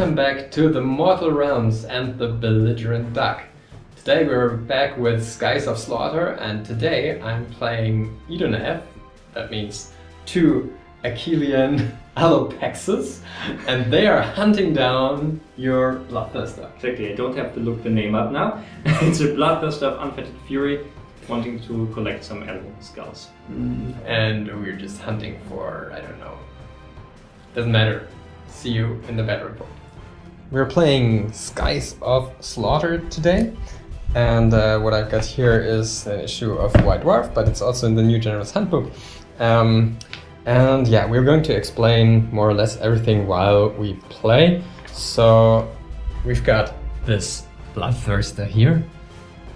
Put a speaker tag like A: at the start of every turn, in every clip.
A: welcome back to the Mortal Realms and the Belligerent Duck. Today we're back with Skies of Slaughter, and today I'm playing Idoneth. That means two Akhelian Allopexes, and they are hunting down your Bloodthirster.
B: Exactly, I don't have to look the name up now. It's a Bloodthirster of Unfettered Fury wanting to collect some animal skulls.
A: And we're just hunting for, I don't know. Doesn't matter. See you in the battle report. We're playing Skies of Slaughter today, and what I've got here is an issue of White Dwarf, but it's also in the new General's Handbook. And yeah, we're going to explain more or less everything while we play. So we've got this Bloodthirster here,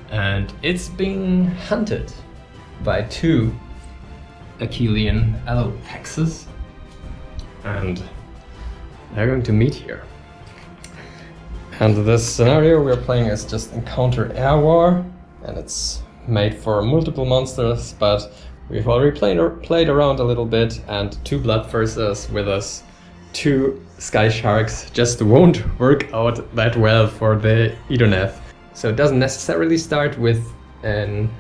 A: and it's being hunted by two Akhelian Allopexes, and they're going to meet here. And this scenario we're playing is just Encounter Air War, and it's made for multiple monsters, but we've already played around a little bit, and two Bloodthirsters with us, two Sky Sharks just won't work out that well for the Idoneth. So it doesn't necessarily start with an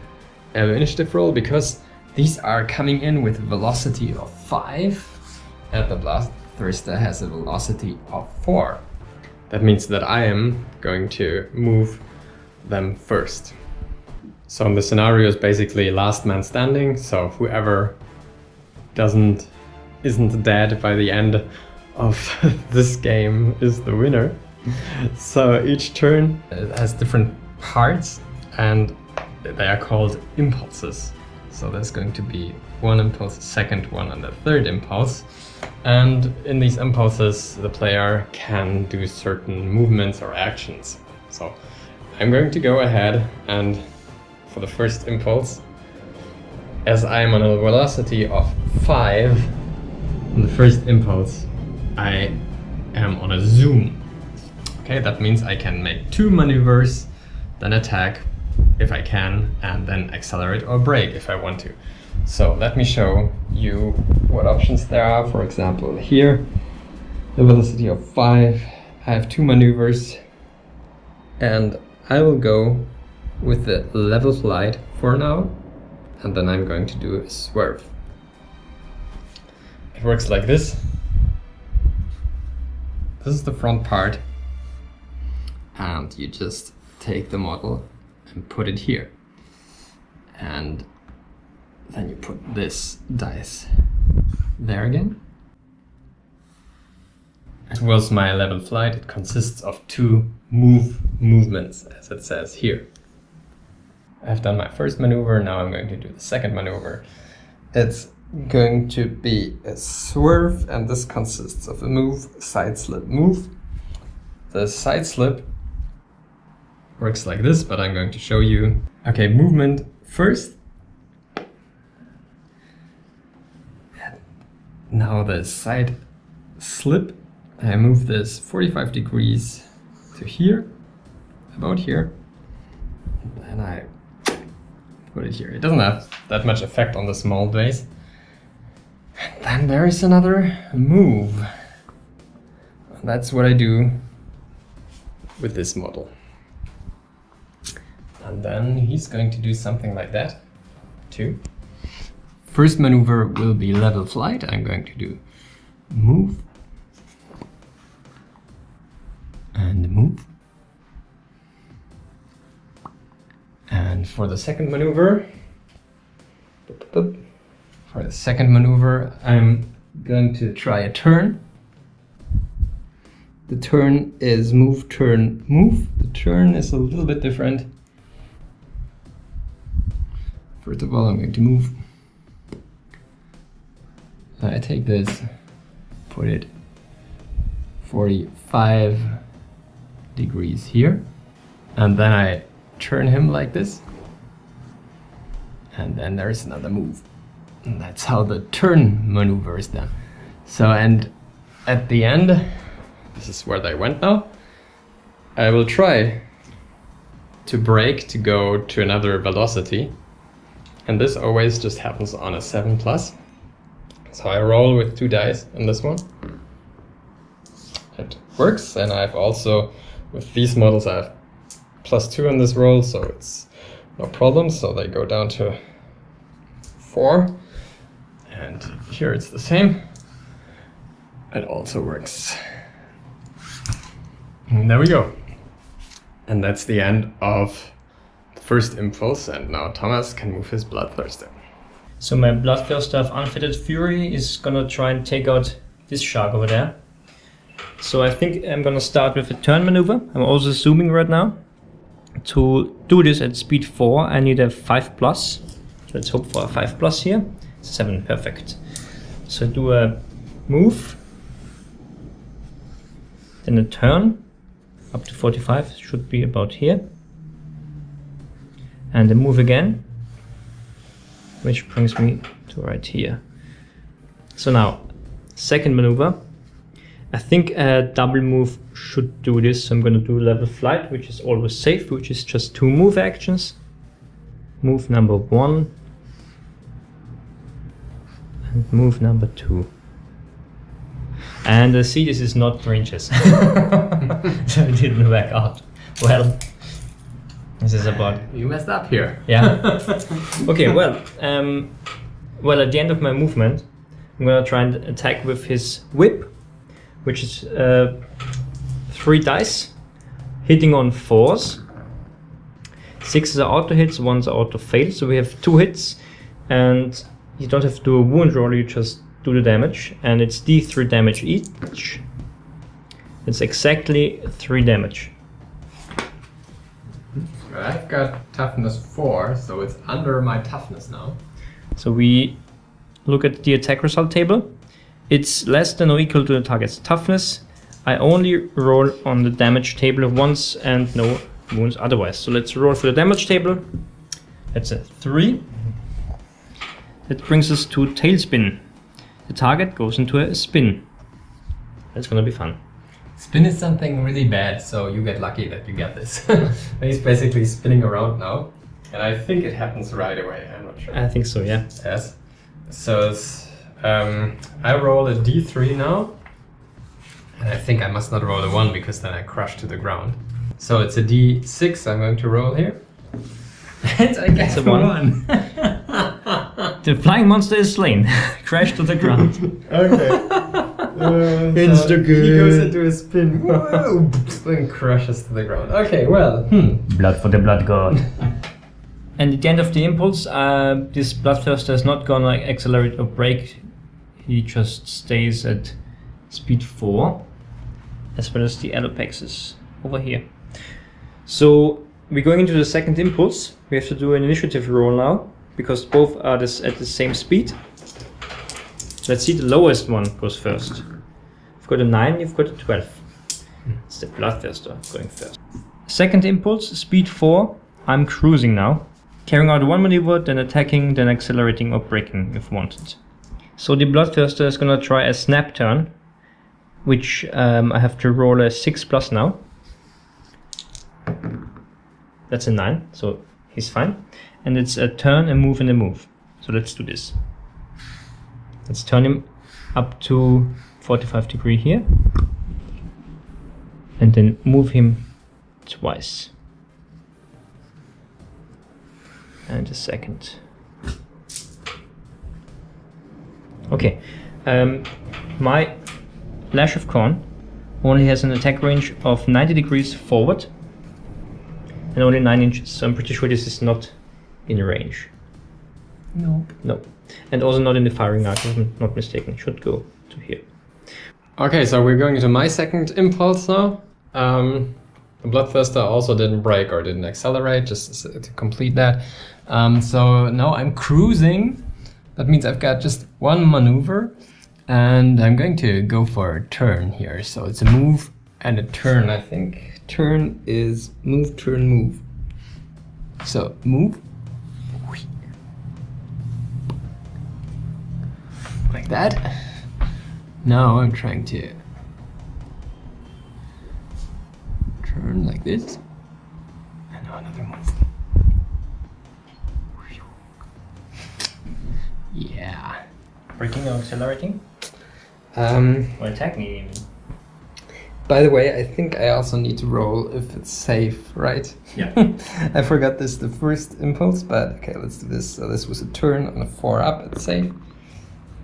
A: initiative roll, because these are coming in with velocity of 5, and the Bloodthirster has a velocity of 4. That means that I am going to move them first. So the scenario is basically last man standing, so whoever isn't dead by the end of this game is the winner. So each turn has different parts, and they are called impulses. So there's going to be one impulse, a second one, and a third impulse. And in these impulses, the player can do certain movements or actions. So I'm going to go ahead, and for the first impulse, as I'm on a velocity of 5, on the first impulse, I am on a zoom. Okay, that means I can make 2 maneuvers, then attack if I can, and then accelerate or brake if I want to. So let me show you what options there are. For example, here, the velocity of 5, I have 2 maneuvers, and I will go with the level flight for now, and then I'm going to do a swerve. It works like this. This is the front part, and you just take the model and put it here, and then you put this dice there again. It was my level flight. It consists of 2 movements, as it says here. I've done my first maneuver, now I'm going to do the second maneuver. It's going to be a swerve, and this consists of a move, side slip, move. The side slip works like this, but I'm going to show you. Okay, movement first. Now the side slip, I move this 45 degrees to here, about here, and I put it here. It doesn't have that much effect on the small base. And then there is another move. That's what I do with this model. And then he's going to do something like that too. First maneuver will be level flight. I'm going to do move and move. And for the second maneuver, I'm going to try a turn. The turn is move, turn, move. The turn is a little bit different. First of all, I'm going to move. I take this, put it 45 degrees here, and then I turn him like this, and then there's another move. And that's how the turn maneuver is done. So, and at the end, this is where they went now, I will try to brake to go to another velocity, and this always just happens on a 7+. So I roll with 2 dice on this one. It works. And I've also, with these models, I have +2 on this roll, so it's no problem. So they go down to 4. And here it's the same. It also works. And there we go. And that's the end of the first impulse. And now Thomas can move his Bloodthirster.
B: So my Bloodthirster of Unfettered Fury is gonna try and take out this shark over there. So I think I'm gonna start with a turn maneuver. I'm also zooming right now. To do this at speed 4, I need a 5+. Let's hope for a 5+ here. 7, perfect. So do a move, then a turn, up to 45, should be about here. And a move again, which brings me to right here. So now, second maneuver. I think a double move should do this. So I'm going to do level flight, which is always safe, which is just 2 move actions. Move number 1 and move number 2. And see, this is not ranges, so it didn't work out. Well, this is about...
A: You messed up here.
B: Yeah. Okay, well, at the end of my movement, I'm gonna try and attack with his whip, which is 3 dice, hitting on 4s. 6 are auto hits, 1's are auto fail, so we have 2 hits, and you don't have to do a wound roll, you just do the damage, and it's D3 damage each. It's exactly 3 damage.
A: I've got toughness 4, so it's under my toughness now.
B: So we look at the attack result table. It's less than or equal to the target's toughness. I only roll on the damage table once and no wounds otherwise. So let's roll for the damage table. That's a 3. That brings us to tailspin. The target goes into a spin. That's gonna be fun.
A: Spin is something really bad, so you get lucky that you get this. He's basically spinning around now, and I think it happens right away. I'm not sure.
B: I think so, yeah.
A: Yes. So I roll a D3 now, and I think I must not roll a 1 because then I crush to the ground. So it's a D6 I'm going to roll here. And I get a 1.
B: The flying monster is slain. Crash to the ground.
A: Okay.
B: Insta good.
A: He goes into a spin. Whoa, and crashes to the ground. Okay, well.
B: Blood for the blood god. And at the end of the impulse, this Bloodthirster is not gonna accelerate or brake. He just stays at speed 4, as well as the Allopexes over here. So we're going into the second impulse. We have to do an initiative roll now, because both are at the same speed. Let's see, the lowest one goes first. You've got a 9, you've got a 12. It's the Bloodthirster going first. Second impulse, speed 4. I'm cruising now. Carrying out 1 maneuver, then attacking, then accelerating or braking if wanted. So the Bloodthirster is gonna try a snap turn, which I have to roll a 6+ now. That's a 9, so he's fine. And it's a turn, a move, and a move. So let's do this. Let's turn him up to 45 degree here. And then move him twice. And a second. Okay. My Lash of Corn only has an attack range of 90 degrees forward. And only 9 inches. So I'm pretty sure this is not in range.
A: No.
B: No. And also not in the firing arc, if I'm not mistaken. It should go to here.
A: Okay, so we're going into my second impulse now. The Bloodthirster also didn't brake or didn't accelerate, just to complete that. So now I'm cruising. That means I've got just 1 maneuver. And I'm going to go for a turn here. So it's a move and a turn, I think. Turn is move, turn, move. So move. Like that. Now I'm trying to turn like this. And now another move. Yeah.
B: Braking or accelerating?
A: Or
B: attacking even?
A: By the way, I think I also need to roll if it's safe, right?
B: Yeah.
A: I forgot this the first impulse, but okay, let's do this. So this was a turn on a 4 up. It's safe.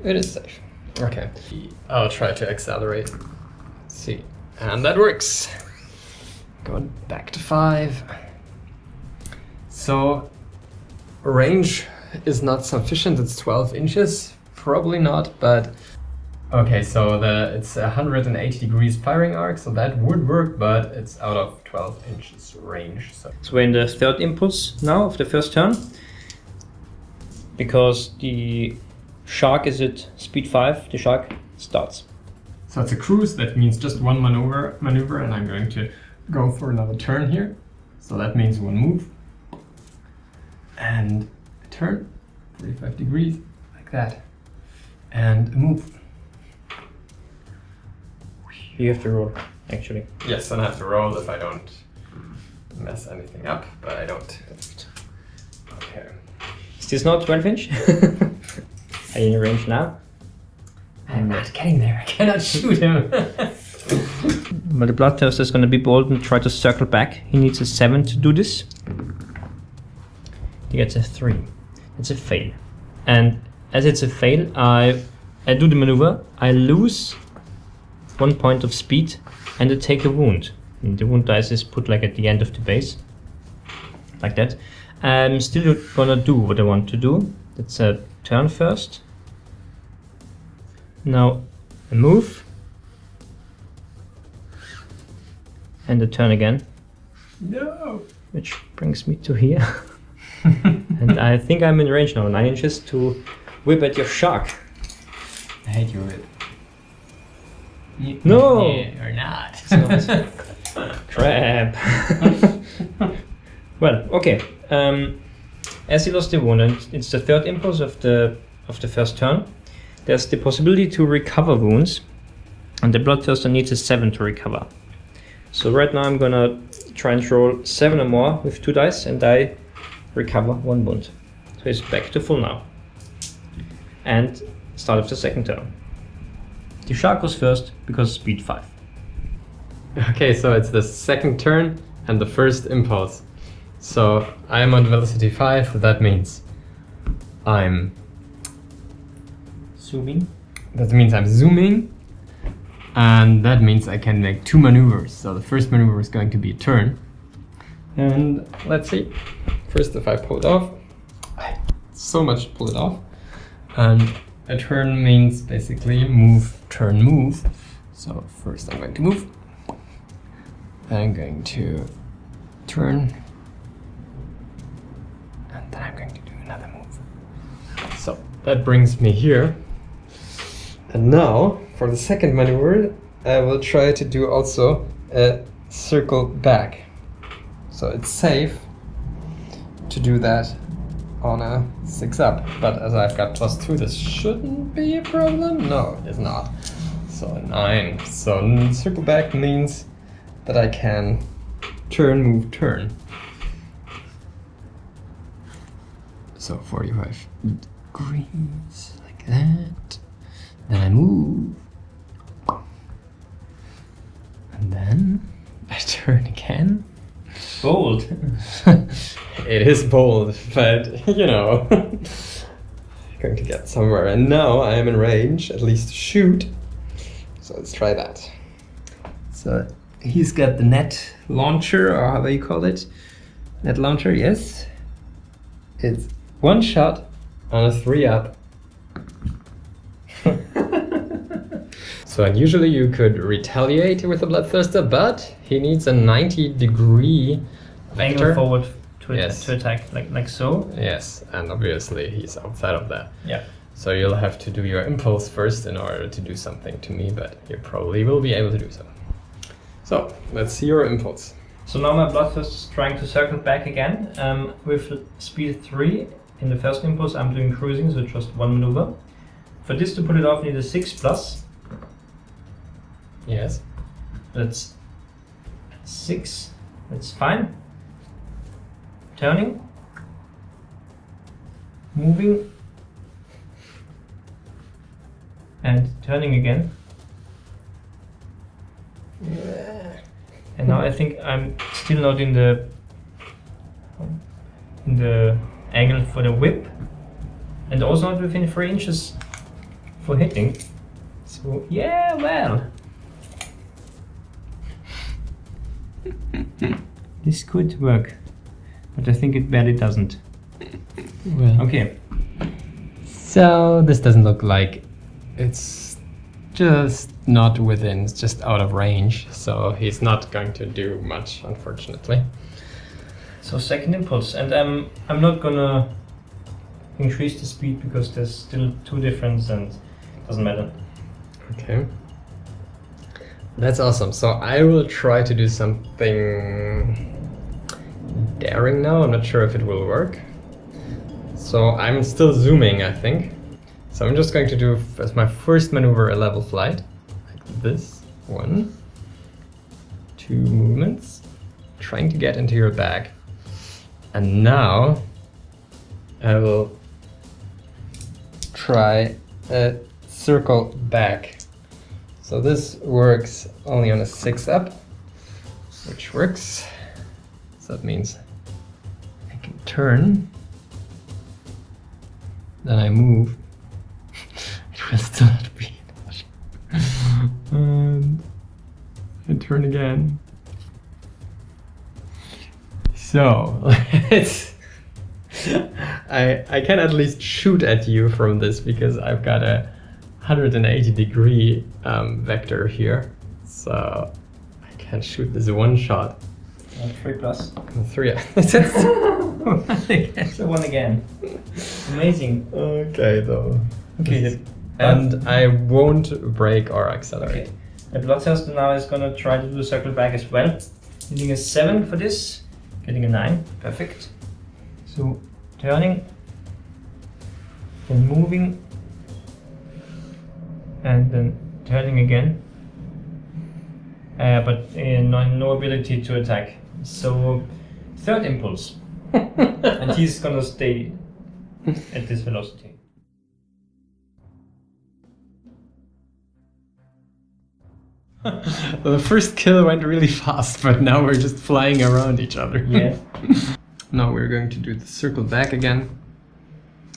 A: It is safe. Okay. I'll try to accelerate. Let's see. And that works. Going back to 5. So range is not sufficient. It's 12 inches. Probably not, but okay, so it's 180 degrees firing arc, so that would work, but it's out of 12 inches range. So
B: we're in the third impulse now of the first turn. Because the shark is at speed 5, the shark starts.
A: So it's a cruise, that means just one maneuver, and I'm going to go for another turn here. So that means one move. And a turn, 45 degrees, like that. And a move.
B: You have to roll, actually.
A: Yes, and I have to roll if I don't mess anything up, but I don't. Okay.
B: Is this not 12 inch? Are you in range now?
A: I'm not getting there. I cannot shoot him.
B: But the Bloodthirster is going to be bold and try to circle back. He needs a 7 to do this. He gets a 3. It's a fail. And as it's a fail, I do the maneuver. I lose 1 point of speed and I take a wound. And the wound dice is put like at the end of the base. Like that. I'm still gonna do what I want to do. It's a turn first. Now a move. And a turn again.
A: No.
B: Which brings me to here. And I think I'm in range now, 9 inches to whip at your shark.
A: I hate your whip.
B: No!
A: Or not.
B: Crap. Well, okay. As he lost the wound, and it's the third impulse of the first turn, there's the possibility to recover wounds, and the Bloodthirster needs a 7 to recover. So right now I'm gonna try and roll 7 or more with 2 dice, and I recover 1 wound. So he's back to full now. And start of the second turn. The shark was first because speed 5.
A: Okay, so it's the second turn and the first impulse. So I am on velocity 5, that means I'm
B: Zooming.
A: That means I'm zooming, and that means I can make 2 maneuvers. So the first maneuver is going to be a turn. And let's see. First, if I pull it off, I so much to pull it off. And a turn means basically move, turn, move. So first I'm going to move. Then I'm going to turn. And then I'm going to do another move. So that brings me here. And now, for the second maneuver, I will try to do also a circle back. So it's safe to do that on a 6 up. But as I've got +2, this shouldn't be a problem. No, it is not. So a 9. So circle back means that I can turn, move, turn. So 45 degrees, like that. Then I move. And then I turn again.
B: Bold.
A: It is bold, but you know, going to get somewhere. And now I am in range, at least to shoot. So let's try that. So he's got the net launcher, or however you call it. Net launcher, yes. It's 1 shot on a 3 up. So usually you could retaliate with the Bloodthirster, but he needs a 90-degree
B: Angle
A: vector.
B: forward to,
A: Yes.
B: to attack, like so.
A: Yes, and obviously he's outside of that.
B: Yeah.
A: So you'll have to do your impulse first in order to do something to me, but you probably will be able to do so. So let's see your impulse.
B: So now my Bloodthirster is trying to circle back again. With speed 3 in the first impulse, I'm doing cruising, so just 1 maneuver. For this to pull it off, I need a 6+.
A: Yes.
B: That's 6. That's fine. Turning. Moving. And turning again. And now I think I'm still not in the angle for the whip, and also not within 3 inches for hitting. So yeah, well, this could work, but I think it barely doesn't.
A: Well,
B: Okay.
A: so this doesn't look like it's just not within, it's just out of range. So he's not going to do much, unfortunately.
B: So second impulse, and I'm not gonna increase the speed because there's still 2 difference and it doesn't matter.
A: Okay. That's awesome. So I will try to do something daring now. I'm not sure if it will work. So I'm still zooming, I think. So I'm just going to do as my first maneuver a level flight. Like this. 1, 2 movements. Trying to get into your bag. And now I will try a circle back. So this works only on a 6 up, which works. So that means I can turn. Then I move. It will still not be enough. I turn again. So it's I can at least shoot at you from this because I've got a 180-degree vector here, so I can shoot this one shot.
B: 3 plus.
A: 3.
B: So 1 again. Amazing.
A: Okay, though.
B: Okay.
A: And I won't brake or accelerate.
B: Okay. The Bloodthirster now is gonna try to do a circle back as well. Getting a 7 for this. Getting a 9. Perfect. So turning, then moving, and then turning again. But no ability to attack. So third impulse. And he's gonna stay at this velocity.
A: Well, the first kill went really fast, but now we're just flying around each other.
B: Yeah.
A: Now we're going to do the circle back again.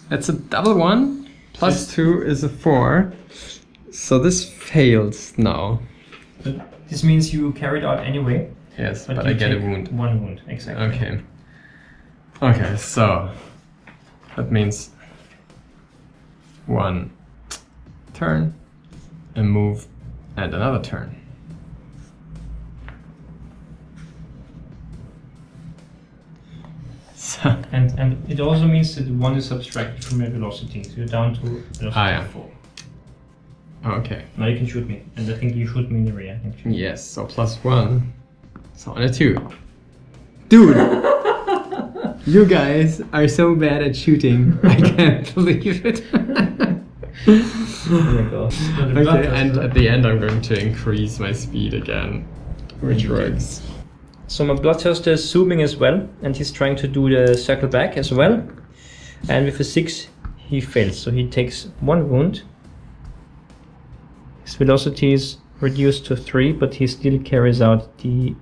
A: That's a double 1. Plus 2 is a 4. So this fails now.
B: But this means you carried out anyway.
A: Yes, but
B: you
A: I get a
B: take
A: wound.
B: 1 wound, exactly.
A: Okay. Okay, so that means 1 turn, a move, and another turn. So
B: And it also means that 1 is subtracted from your velocity, so you're down to velocity 4.
A: Okay.
B: Now you can shoot me, and I think you shoot me in the rear. Actually.
A: Yes, so plus 1. So on a 2. Dude! You guys are so bad at shooting. I can't believe it.
B: Oh my god.
A: Okay, and at the end I'm going to increase my speed again, which works.
B: So my Bloodthirster is zooming as well, and he's trying to do the circle back as well. And with a 6 he fails, so he takes 1 wound. His velocity is reduced to 3, but he still carries out the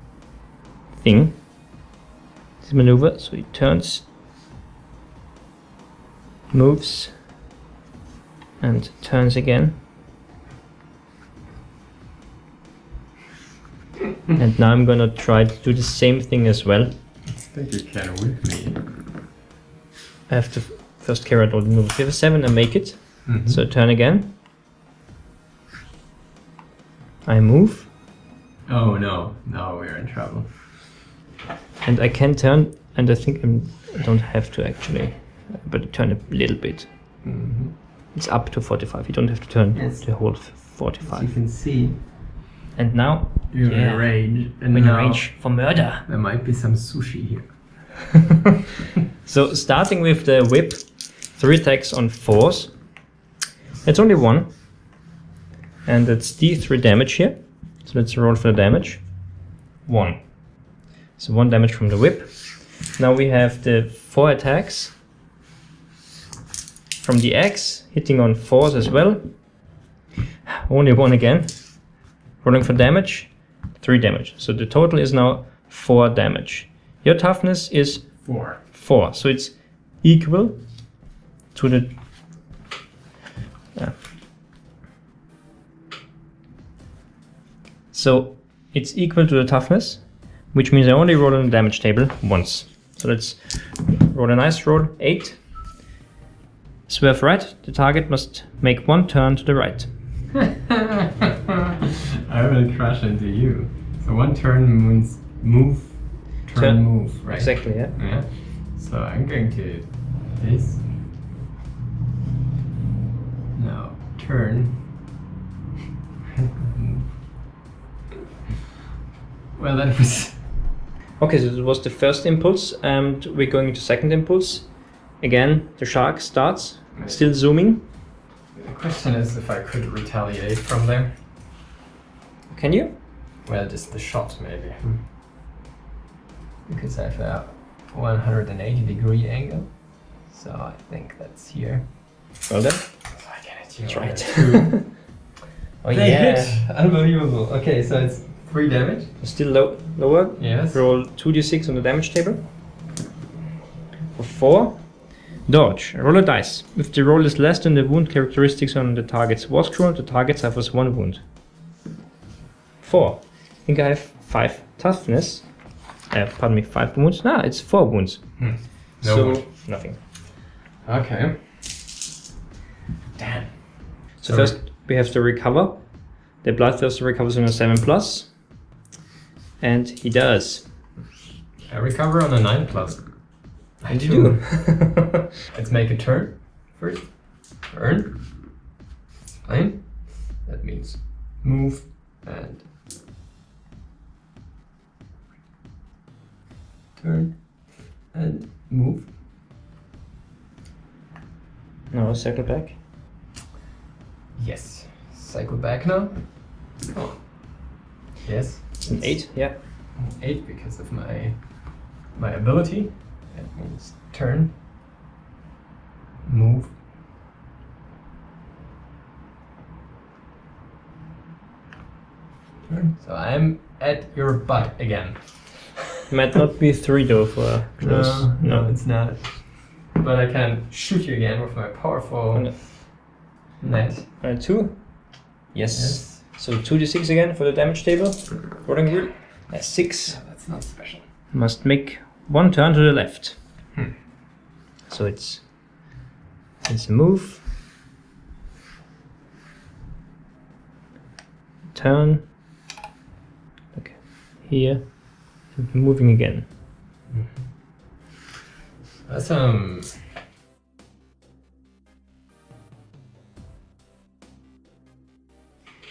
B: thing. This maneuver, so he turns, moves, and turns again. And now I'm gonna try to do the same thing as well.
A: I think you can whip me.
B: I have to first carry out all the moves. If I have a 7, I make it. So turn again. I move.
A: Oh no, now we're in trouble.
B: And I can turn, and I think I don't have to actually, but turn a little bit. It's up to 45. You don't have to turn the whole 45.
A: You can see
B: And now
A: you're in range. And
B: we're in
A: now
B: range for murder.
A: there might be some sushi here.
B: So starting with the whip, 3 attacks on 4s. It's only 1. And it's D3 damage here. So let's roll for the damage. 1. So 1 damage from the whip. Now we have the 4 attacks from the axe, hitting on 4s as well. Only 1 again. Rolling for damage. 3 damage. So the total is now 4 damage. Your toughness is 4. So it's equal to the... So it's equal to the toughness, which means I only roll on the damage table once. So let's roll a nice roll, 8. Swerve right, the target must make 1 turn to the right.
A: I will crash into you. So 1 turn means move, turn, move, right?
B: Exactly, yeah.
A: Yeah. So I'm going to this. Now turn. Well, that was...
B: Okay, so that was the first impulse, and we're going to second impulse. Again, the shark starts, still zooming.
A: The question is if I could retaliate from there.
B: Can you?
A: Well, just the shot maybe. Because I have a 180-degree angle. So I think that's here.
B: Well then.
A: I get it.
B: That's right.
A: Oh yeah, hit. Unbelievable. Okay, so it's 3 damage.
B: Still lower.
A: Yes.
B: Roll 2d6 on the damage table. For 4. Dodge. Roll a dice. If the roll is less than the wound characteristics on the target's war scroll, the target suffers 1 wound. 4. I think I have 5 toughness. Pardon me, 5 wounds. No, it's 4 wounds.
A: No
B: so,
A: wound.
B: Nothing.
A: Okay. Damn.
B: So first we have to recover. The Bloodthirster recovers on a 7+. And he does.
A: I recover on a 9+. I
B: And you do.
A: Let's make a turn first. Turn. Fine. That means move and turn and move.
B: Now circle back.
A: Yes. Cycle back now. Oh. Yes.
B: It's an 8, yeah.
A: 8 because of my ability. That means turn, move, turn. So I'm at your butt again.
B: Might not be 3 though for close.
A: No, it's not. But I can shoot you again with my powerful net.
B: 2. Yes. So 2d6 again for the damage table. Rolling wheel. 6.
A: No, that's not special.
B: Must make 1 turn to the left. So it's a move. Turn. Okay. Here. And moving again.
A: That's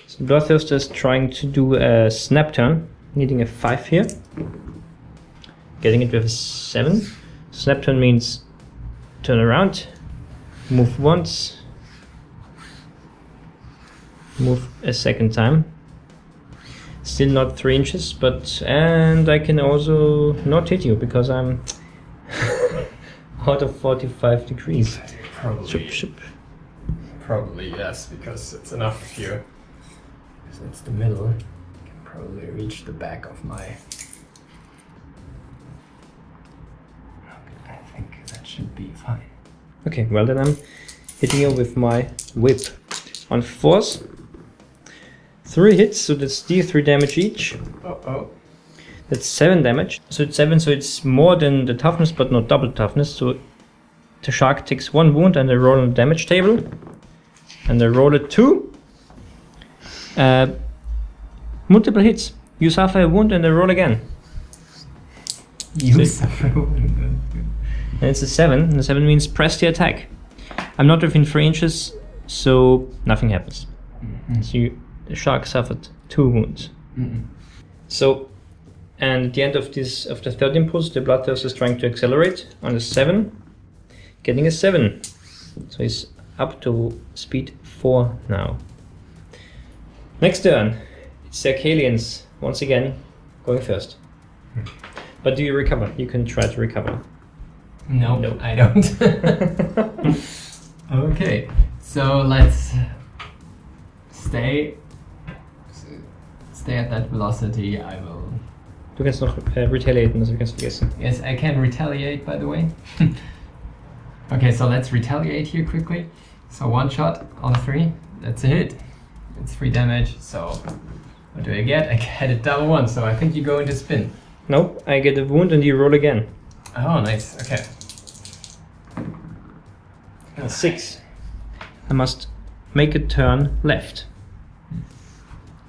B: So Bloodthirster is trying to do a snap turn, needing a 5 here. Getting it with a 7. Snap turn means turn around, move once, move a second time. Still not 3 inches, and I can also not hit you because I'm out of 45 degrees.
A: Probably yes, because it's enough of you. So it's the middle. You can probably reach the back of my... I think that should be fine.
B: Okay, well then I'm hitting you with my whip. On force, 3 hits, so that's d3 damage each.
A: Oh.
B: That's 7 damage. So it's 7, so it's more than the toughness, but not double toughness. So the shark takes 1 wound and I roll on the damage table. And I roll a 2. Multiple hits. You suffer a wound and I roll again.
A: You suffer a wound.
B: And it's a 7. And the 7 means press the attack. I'm not within 3 inches, so nothing happens. So the shark suffered 2 wounds. So, and at the end of the 3rd impulse, the Bloodthirster is trying to accelerate on a 7, getting a 7. So he's up to speed 4 now. Next turn, it's the Akhelians once again going first. But do you recover? You can try to recover.
A: No, I don't. Okay, so let's stay stay at that velocity, I will...
B: Du kannst noch retaliaten, das habe ich ganz vergessen.
A: Yes, I can retaliate, by the way. Okay, so let's retaliate here quickly. So one shot on 3, that's a hit. It's 3 damage, so what do I get? I get a double 1, so I think you go into spin.
B: Nope, I get a wound and you roll again.
A: Oh, nice, okay.
B: 6. I must make a turn left.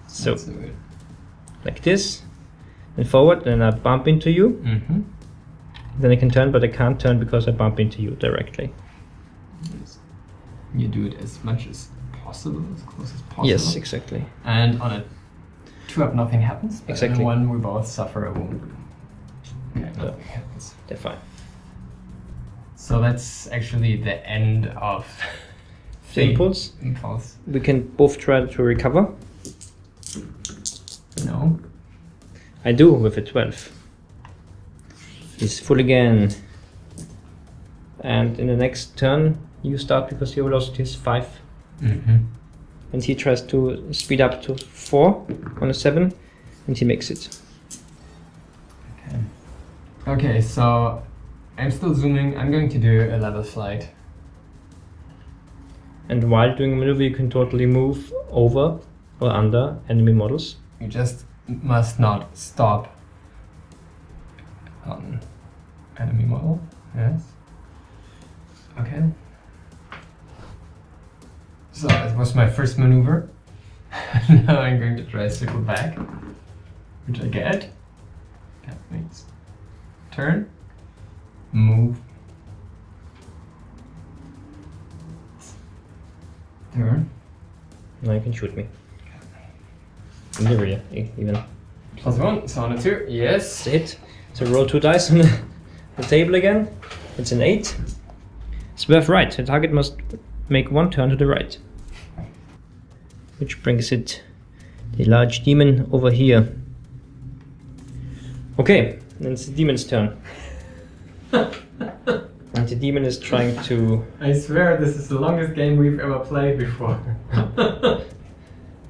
B: So, like this, and forward, then I bump into you.
A: Mm-hmm.
B: Then I can turn, but I can't turn because I bump into you directly.
A: You do it as much as possible, as close as possible.
B: Yes, exactly.
A: And on a 2-up, nothing happens. But
B: Exactly.
A: on 1, we both suffer a wound. Okay, nothing happens.
B: They're fine.
A: So that's actually the end of
B: The impulse. We can both try to recover.
A: No.
B: I do with a 12. He's full again. And in the next turn, you start because your velocity is 5.
A: Mm-hmm.
B: And he tries to speed up to 4 on a 7, and he makes it.
A: Okay. Okay, so I'm still zooming. I'm going to do a level flight.
B: And while doing a maneuver, you can totally move over or under enemy models.
A: You just must not stop on enemy model. Yes. Okay. So that was my first maneuver. Now I'm going to try to circle back, which I get. That means turn, move, turn.
B: Now you can shoot me. In the rear, even.
A: +1, so on a 2, yes.
B: It's a hit. So roll 2 dice on the table again. It's an 8. Swerve right. The target must make 1 turn to the right. Which brings it, the large demon, over here. Okay, then it's the demon's turn. And the demon is trying to...
A: I swear this is the longest game we've ever played before.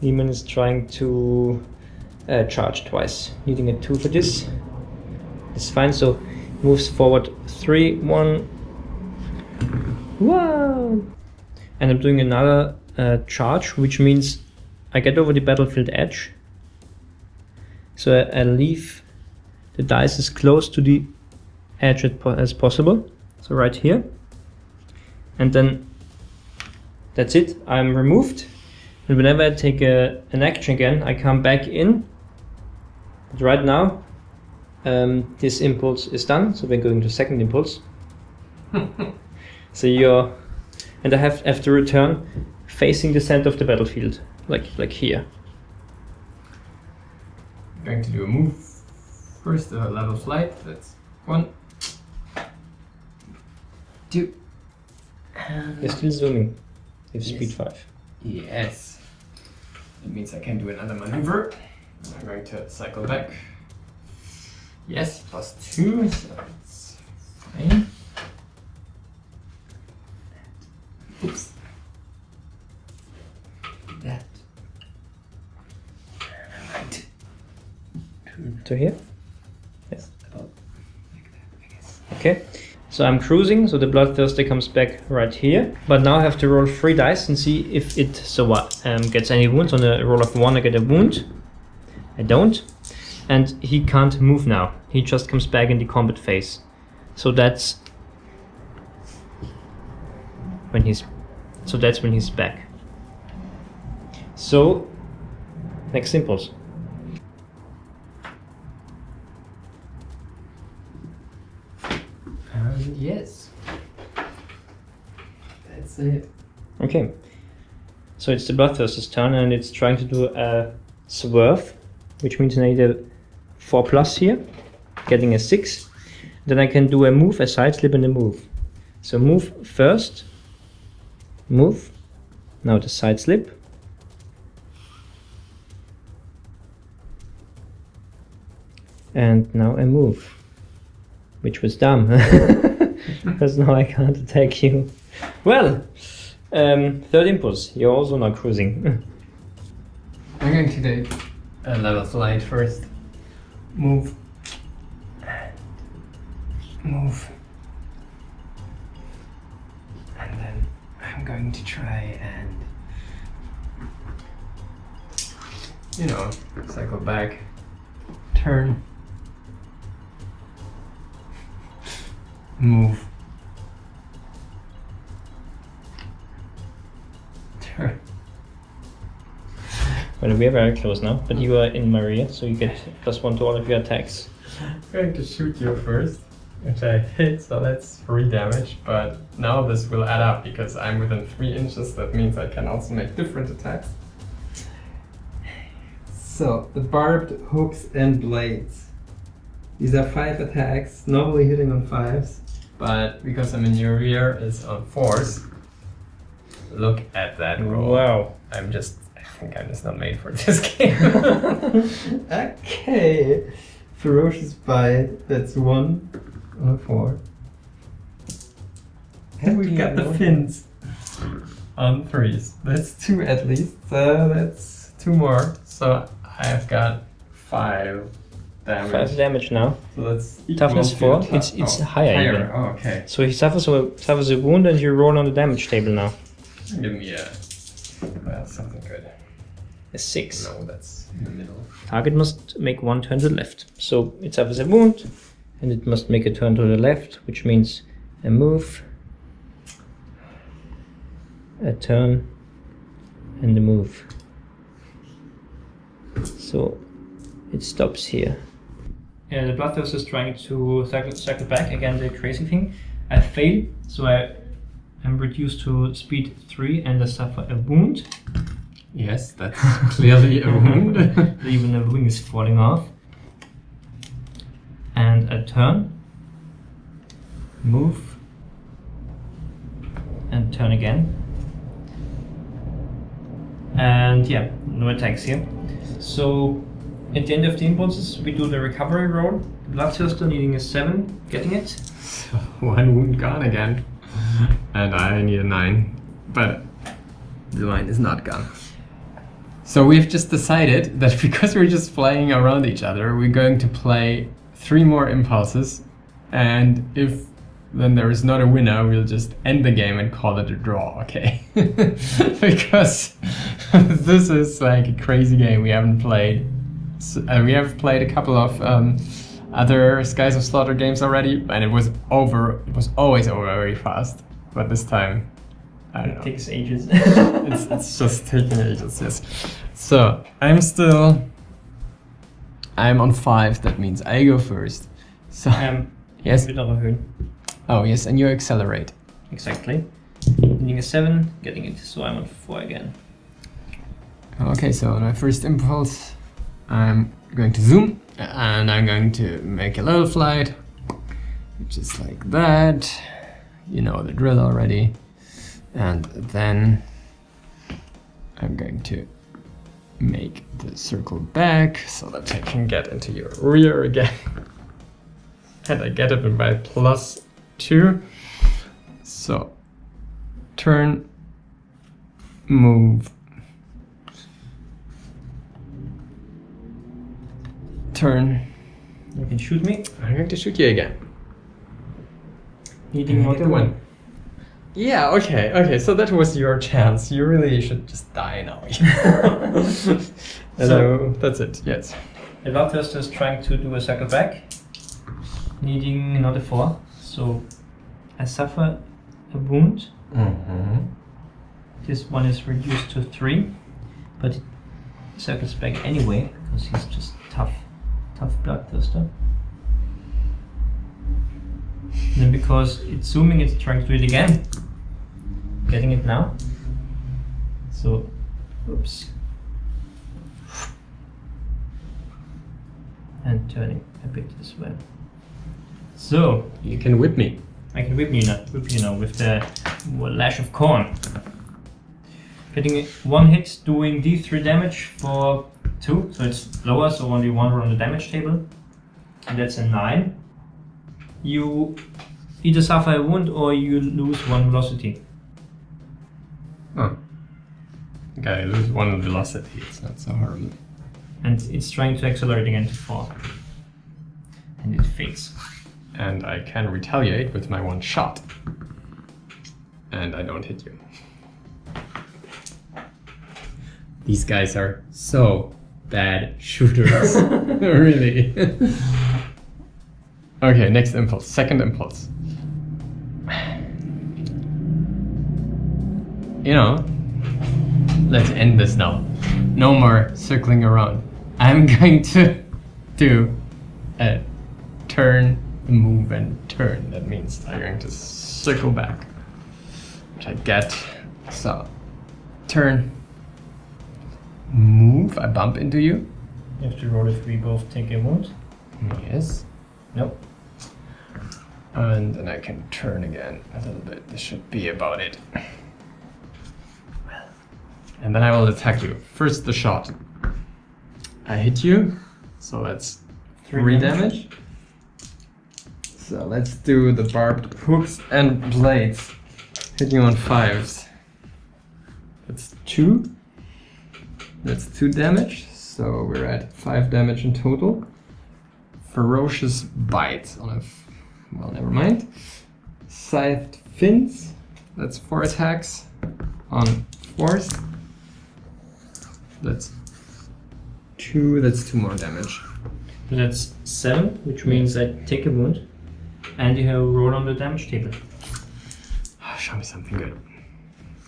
B: Demon is trying to charge twice, needing a 2 for this. It's fine, so moves forward 3, 1. Wow! And I'm doing another charge, which means I get over the battlefield edge. So I leave the dice as close to the edge as possible. So right here. And then that's it, I'm removed. And whenever I take an action again, I come back in. But right now, this impulse is done, so we're going to second impulse. So you're, and I have to return facing the center of the battlefield, like here.
A: I'm going to do a move. First, a level flight. That's 1, 2.
B: You're still zooming. You have
A: Yes.
B: speed 5.
A: Yes. That means I can do another maneuver. I'm going to cycle back. Yes, +2, so it's fine. Oops. That. Right.
B: To here? Yes.
A: About like that, I guess.
B: Okay. So I'm cruising, so the Bloodthirster comes back right here. But now I have to roll 3 dice and see if it gets any wounds. On a roll of 1 I get a wound. I don't. And he can't move now. He just comes back in the combat phase. So that's when he's back. So next impulse.
A: Yes. That's it.
B: Okay. So it's the Bloodthirster's turn and it's trying to do a swerve, which means I need a 4+ here, getting a 6. Then I can do a move, a side slip and a move. So move first, move, now the side slip. And now a move, which was dumb, because now I can't attack you. Well, third impulse, you're also not cruising.
A: I'm going to take a level flight first. Move. And move. And then I'm going to try and, you know, cycle back, turn, move, turn.
B: Well, we are very close now, but you are in Maria, so you get +1 to all of your attacks.
A: I'm going to shoot you first, which I hit, so that's 3 damage, but now this will add up because I'm within 3 inches, that means I can also make different attacks. So, the barbed hooks and blades. These are 5 attacks, normally hitting on 5s, but because I'm in your rear, it's on 4s. Look at that roll.
B: Wow.
A: I think I'm just not made for this game. Okay. Ferocious bite, that's 1 on a 4. And we've got the fins on 3s. That's 2 at least, so that's 2 more. So I've got 5 damage.
B: 5 damage now.
A: So that's
B: Toughness 4. It's higher even.
A: Oh, okay.
B: So he suffers a wound and you roll on the damage table now.
A: Give me something good.
B: A 6.
A: No, that's in the middle.
B: Target must make 1 turn to the left. So it suffers a wound and it must make a turn to the left, which means a move, a turn, and a move. So it stops here. Yeah, the Bloodthirster is trying to cycle back. Again, the crazy thing. I fail, so I am reduced to speed 3 and I suffer a wound.
A: Yes, that's clearly a wound.
B: Even the wing is falling off. And a turn. Move. And turn again. And yeah, no attacks here. So at the end of the impulses, we do the recovery roll. Bloodthirster needing a 7, getting it.
A: So 1 wound gone again. And I need a 9. But the line is not gone. So we've just decided that because we're just flying around each other, we're going to play 3 more impulses. And if then there is not a winner, we'll just end the game and call it a draw, okay? Because this is like a crazy game we haven't played. We have played a couple of other Skies of Slaughter games already, and it was always over very fast. But this time, I don't know.
B: It takes ages.
A: it's just taking ages, yes. So, I'm on 5, that means I go first. So, yes? Oh, yes, and you accelerate.
B: Exactly. Needing a 7, getting it, so I'm on 4 again.
A: Okay, so on my first impulse, I'm going to zoom, and I'm going to make a little flight, which is like that. You know the drill already. And then I'm going to make the circle back so that I can get into your rear again. And I get it by +2. So turn, move, turn.
B: You can shoot me.
A: I'm going to shoot you again.
B: Needing more than 1.
A: Yeah, okay, so that was your chance. You really should just die now. So that's it, yes.
B: The Bloodthirster is trying to do a cycle back, needing another 4. So I suffer a wound.
A: Mm-hmm.
B: This one is reduced to 3, but it circles back anyway because he's just tough Bloodthirster. And then because it's zooming, it's trying to do it again. Getting it now. So, oops. And turning a bit as well. So
A: you can whip me.
B: I can whip you now with the lash of corn. Getting 1 hit, doing D3 damage for 2, so it's lower, so only 1 on the damage table. And that's a 9. You either suffer a wound or you lose 1 velocity.
A: Oh. Okay, I lose 1 velocity, it's not so horrible.
B: And it's trying to accelerate again to 4. And it fails.
A: And I can retaliate with my one shot. And I don't hit you. These guys are so bad shooters. Really. Okay, next impulse. Second impulse. You know, let's end this now. No more circling around. I'm going to do a turn, move, and turn. That means I'm going to circle back, which I get. So, turn, move, I bump into you.
B: You have to roll if we both take a wound.
A: Yes.
B: Nope.
A: And then I can turn again a little bit. This should be about it. And then I will attack you. First the shot. I hit you, so that's 3 damage. So let's do the barbed hooks and blades. Hit you on 5s. That's 2. That's 2 damage, so we're at 5 damage in total. Ferocious bite on a... well, never mind. Scythed fins. That's 4 attacks on 4s. That's 2 more damage.
B: So that's 7, which means I take a wound. And you have a roll on the damage table.
A: Show me something good.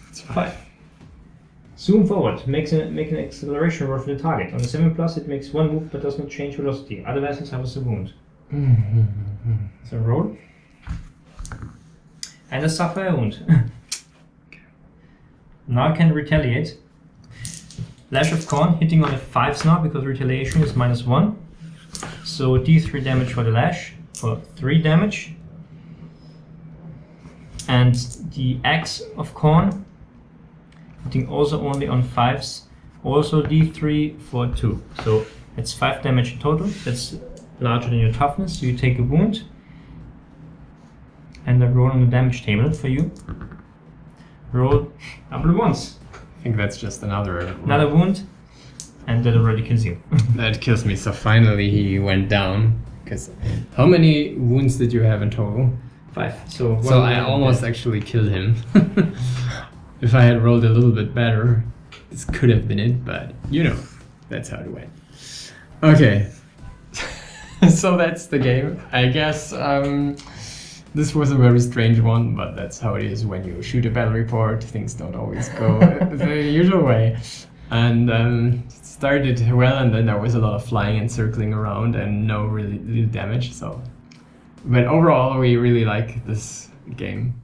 A: It's
B: 5. Zoom forward. Make an acceleration roll for the target. On a 7+, it makes 1 move but does not change velocity. Otherwise, it suffers a wound. So roll. And I suffer a wound. Now I can retaliate. Lash of Corn, hitting on a 5s now because retaliation is -1. So d3 damage for the lash, for 3 damage. And the Axe of Corn, hitting also only on 5s, also d3 for 2. So it's 5 damage in total. That's larger than your toughness, so you take a wound. And I roll on the damage table for you. Roll double ones.
A: I think that's just another
B: wound, and that already kills you.
A: That kills me. So finally he went down. Because how many wounds did you have in total?
B: 5. So
A: I almost actually killed him. If I had rolled a little bit better, this could have been it. But you know, that's how it went. Okay. So that's the game. I guess this was a very strange one, but that's how it is when you shoot a battle report. Things don't always go the usual way. And it started well, and then there was a lot of flying and circling around and no really damage. So, but overall, we really like this game.